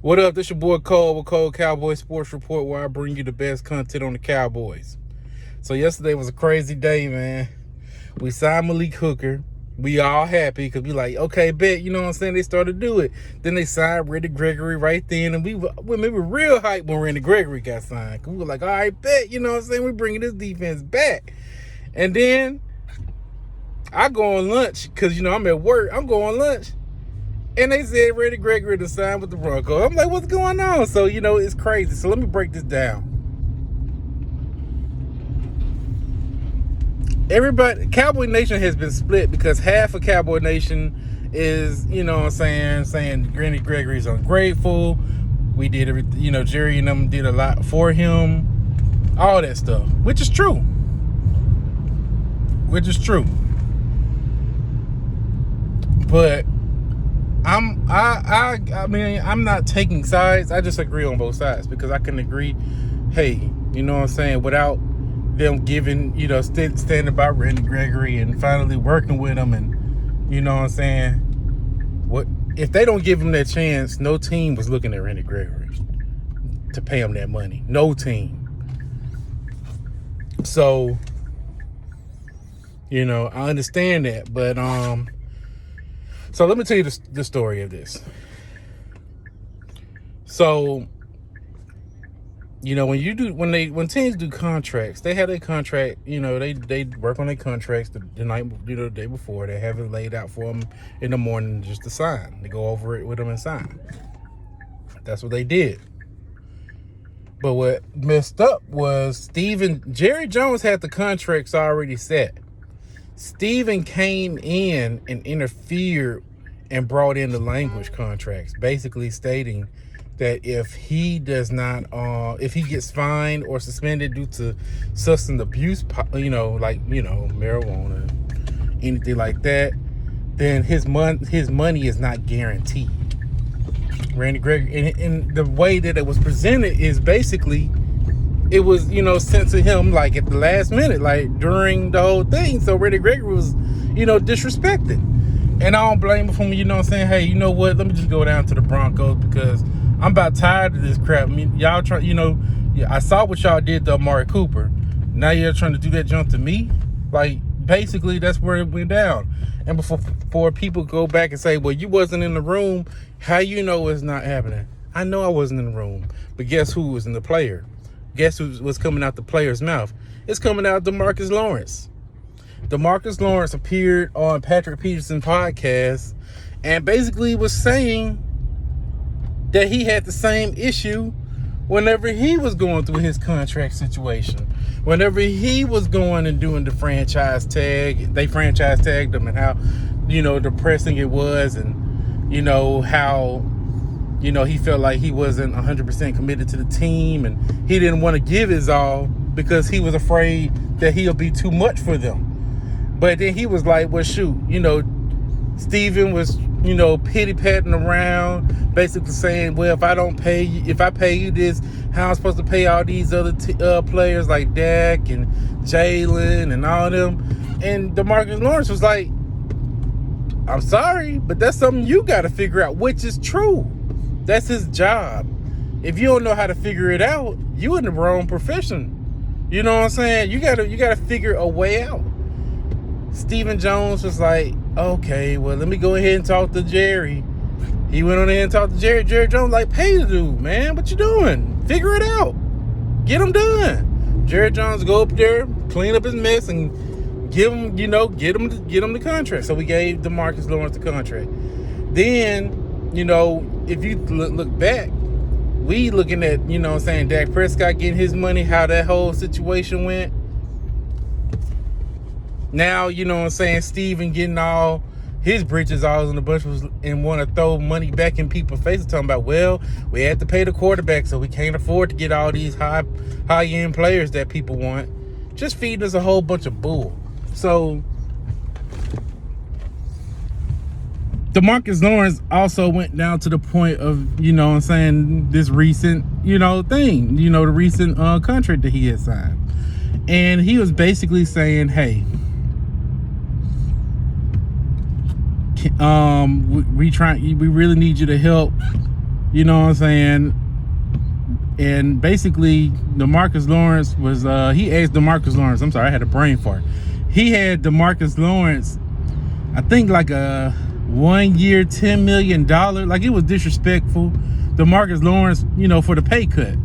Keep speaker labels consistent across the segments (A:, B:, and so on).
A: What up? This your boy Cole with Cole Cowboy Sports Report, where I bring you the best content on the Cowboys. So yesterday was a crazy day, man. We signed Malik Hooker. We all happy because we like, okay, bet, you know what I'm saying? They started to do it. Then they signed Randy Gregory right then, and we were real hype when Randy Gregory got signed. We were like, all right, bet, you know what I'm saying? We're bringing this defense back. And then I go on lunch because, you know, I'm at work. I'm going on lunch. And they said Randy Gregory to sign with the Broncos. I'm like, what's going on? So, you know, it's crazy. So let me break this down. Everybody, Cowboy Nation has been split because half of Cowboy Nation is, you know what I'm saying Randy Gregory's ungrateful. We did everything, you know, Jerry and them did a lot for him. All that stuff, which is true. But I mean, I'm not taking sides. I just agree on both sides because I can agree, hey, you know what I'm saying, without them giving, you know, standing by Randy Gregory and finally working with him, and you know what I'm saying, what if they don't give him that chance? No team was looking at Randy Gregory to pay him that money. No team. So, you know, I understand that, but so let me tell you the story of this. So, you know, when teams do contracts, they have their contract. You know, they work on their contracts the night, you know, the day before. They have it laid out for them in the morning just to sign. They go over it with them and sign. That's what they did. But what messed up was Jerry Jones had the contracts already set. Stephen came in and interfered and brought in the language contracts, basically stating that if he does not, if he gets fined or suspended due to substance abuse, you know, like, you know, marijuana, anything like that, then his money is not guaranteed. Randy Gregory, and the way that it was presented is basically, it was, you know, sent to him like at the last minute, like during the whole thing. So Randy Gregory was, you know, disrespected. And I don't blame him for, you know what I'm saying, hey, you know what, let me just go down to the Broncos because I'm about tired of this crap. I mean, y'all try, you know, I saw what y'all did to Amari Cooper. Now you're trying to do that jump to me? Like, basically, that's where it went down. And before people go back and say, well, you wasn't in the room, how you know it's not happening? I know I wasn't in the room. But guess who was in the player? Guess who was coming out the player's mouth? It's coming out DeMarcus Lawrence. DeMarcus Lawrence appeared on Patrick Peterson's podcast and basically was saying that he had the same issue whenever he was going through his contract situation. Whenever he was going and doing the franchise tag, they franchise tagged him, and how, you know, depressing it was, and, you know, how, you know, he felt like he wasn't 100% committed to the team, and he didn't want to give his all because he was afraid that he'll be too much for them. But then he was like, well, shoot, you know, Stephen was, you know, pity-patting around, basically saying, well, if I pay you this, how am I supposed to pay all these other players like Dak and Jalen and all them? And DeMarcus Lawrence was like, I'm sorry, but that's something you got to figure out, which is true. That's his job. If you don't know how to figure it out, you in the wrong profession. You know what I'm saying? You gotta figure a way out. Stephan Jones was like, okay, well, let me go ahead and talk to Jerry. He went on ahead and talked to Jerry. Jerry Jones like, pay the dude, man. What you doing? Figure it out. Get him done. Jerry Jones go up there, clean up his mess, and give him, you know, get him the contract. So we gave DeMarcus Lawrence the contract. Then, you know, if you look back, we looking at, you know what I'm saying, Dak Prescott getting his money, how that whole situation went. Now, you know what I'm saying, Steven getting all his britches all in the bunch and want to throw money back in people's faces, talking about, well, we had to pay the quarterback, so we can't afford to get all these high-end players that people want. Just feeding us a whole bunch of bull. So DeMarcus Lawrence also went down to the point of, you know what I'm saying, this recent, you know, thing, you know, the recent contract that he had signed. And he was basically saying, hey, we really need you to help You know what I'm saying? And basically, DeMarcus Lawrence was, he asked DeMarcus Lawrence, I'm sorry, I had a brain fart. He had DeMarcus Lawrence, I think like a 1 year, $10 million. Like, it was disrespectful. DeMarcus Lawrence, you know, for the pay cut.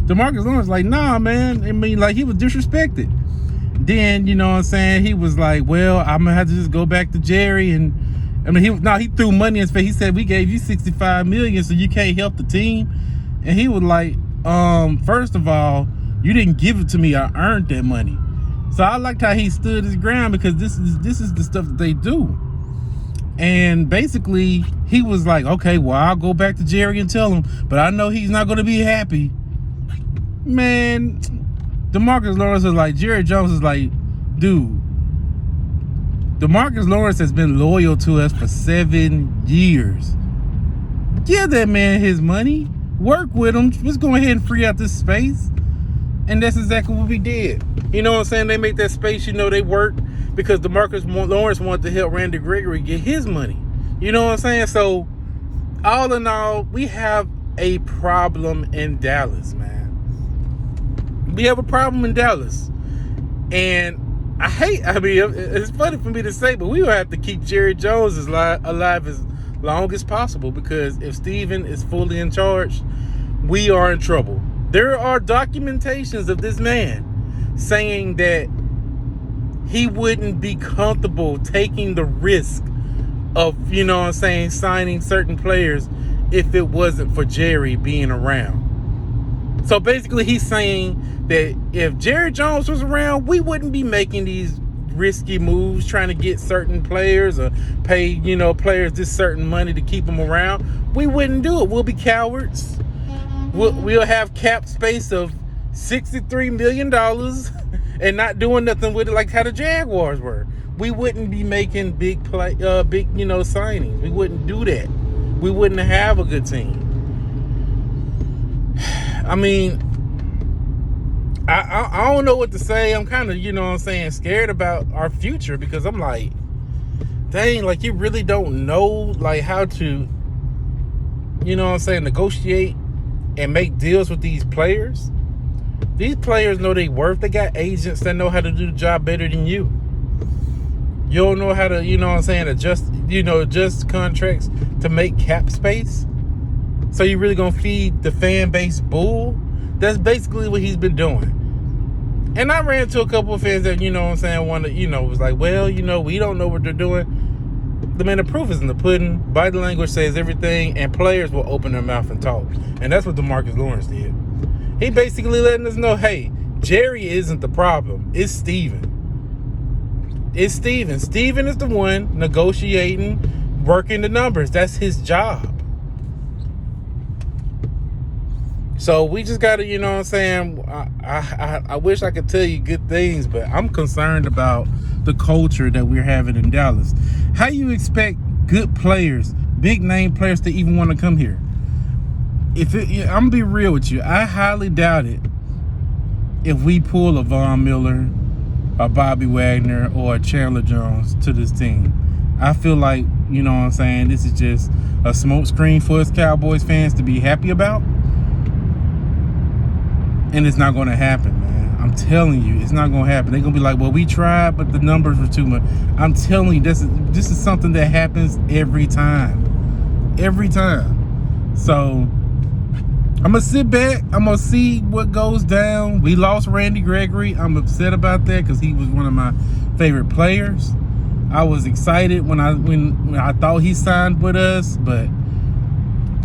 A: DeMarcus Lawrence like, nah, man. I mean, like, he was disrespected. Then, you know what I'm saying, he was like, well, I'm gonna have to just go back to Jerry. And I mean, he threw money in his face. He said, we gave you $65 million, so you can't help the team. And he was like, first of all, you didn't give it to me. I earned that money. So I liked how he stood his ground, because this is the stuff that they do. And basically, he was like, okay, well, I'll go back to Jerry and tell him, but I know he's not going to be happy. Man, DeMarcus Lawrence was like, Jerry Jones is like, dude, DeMarcus Lawrence has been loyal to us for 7 years. Give that man his money. Work with him. Just go ahead and free out this space. And that's exactly what we did. You know what I'm saying? They made that space, you know, they worked because DeMarcus Lawrence wanted to help Randy Gregory get his money. You know what I'm saying? So, all in all, we have a problem in Dallas, man. We have a problem in Dallas. And I mean, it's funny for me to say, but we will have to keep Jerry Jones alive as long as possible, because if Stephan is fully in charge, we are in trouble. There are documentations of this man saying that he wouldn't be comfortable taking the risk of, you know what I'm saying, signing certain players if it wasn't for Jerry being around. So basically he's saying that if Jerry Jones was around, we wouldn't be making these risky moves trying to get certain players or pay, you know, players this certain money to keep them around. We wouldn't do it. We'll be cowards. We'll have cap space of $63 million and not doing nothing with it like how the Jaguars were. We wouldn't be making big, you know, signings. We wouldn't do that. We wouldn't have a good team. I mean, I don't know what to say. I'm kind of, you know what I'm saying, scared about our future, because I'm like, dang, like, you really don't know, like, how to, you know what I'm saying, negotiate and make deals with these players. These players know their worth. They got agents that know how to do the job better than you. You don't know how to, you know what I'm saying, adjust contracts to make cap space. So you really gonna feed the fan base bull? That's basically what he's been doing. And I ran into a couple of fans that, you know what I'm saying, was like, well, you know, we don't know what they're doing. The proof is in the pudding. Body language says everything, and players will open their mouth and talk. And that's what DeMarcus Lawrence did. He basically letting us know, hey, Jerry isn't the problem. It's Stephan. It's Stephan. Stephan is the one negotiating, working the numbers. That's his job. So we just got to, you know what I'm saying, I wish I could tell you good things, but I'm concerned about the culture that we're having in Dallas. How you expect good players, big name players, to even want to come here? I'm going to be real with you. I highly doubt it if we pull a Von Miller, a Bobby Wagner, or a Chandler Jones to this team. I feel like, you know what I'm saying, this is just a smokescreen for us Cowboys fans to be happy about. And it's not going to happen, man. I'm telling you, it's not going to happen. They're going to be like, well, we tried, but the numbers were too much. I'm telling you, this is something that happens every time. Every time. So I'm going to sit back. I'm going to see what goes down. We lost Randy Gregory. I'm upset about that because he was one of my favorite players. I was excited when I thought he signed with us, but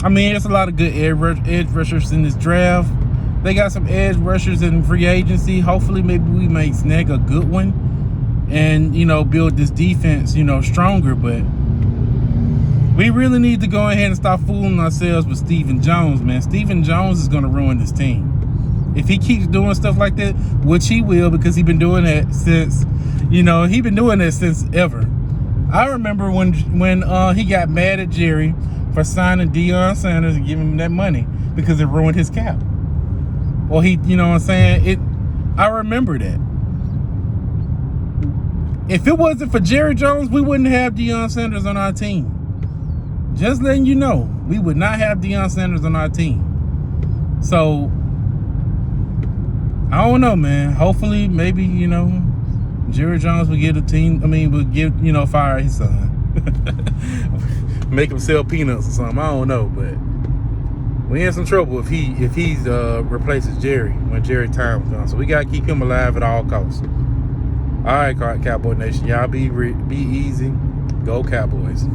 A: I mean, there's a lot of good edge rushers in this draft. They got some edge rushers in free agency. Hopefully, maybe we may snag a good one and, you know, build this defense, you know, stronger. But we really need to go ahead and stop fooling ourselves with Stephan Jones, man. Stephan Jones is going to ruin this team. If he keeps doing stuff like that, which he will, because he's been doing that since, you know, he's been doing that since ever. I remember when he got mad at Jerry for signing Deion Sanders and giving him that money because it ruined his cap. Well, he, you know what I'm saying? I remember that. If it wasn't for Jerry Jones, we wouldn't have Deion Sanders on our team. Just letting you know. we would not have Deion Sanders on our team. So I don't know, man. Hopefully, maybe, Jerry Jones will give the team. Will fire his son, make him sell peanuts or something. I don't know, but we in some trouble if he replaces Jerry when Jerry time is gone. So we gotta keep him alive at all costs. All right, Cowboy Nation, y'all be easy. Go Cowboys.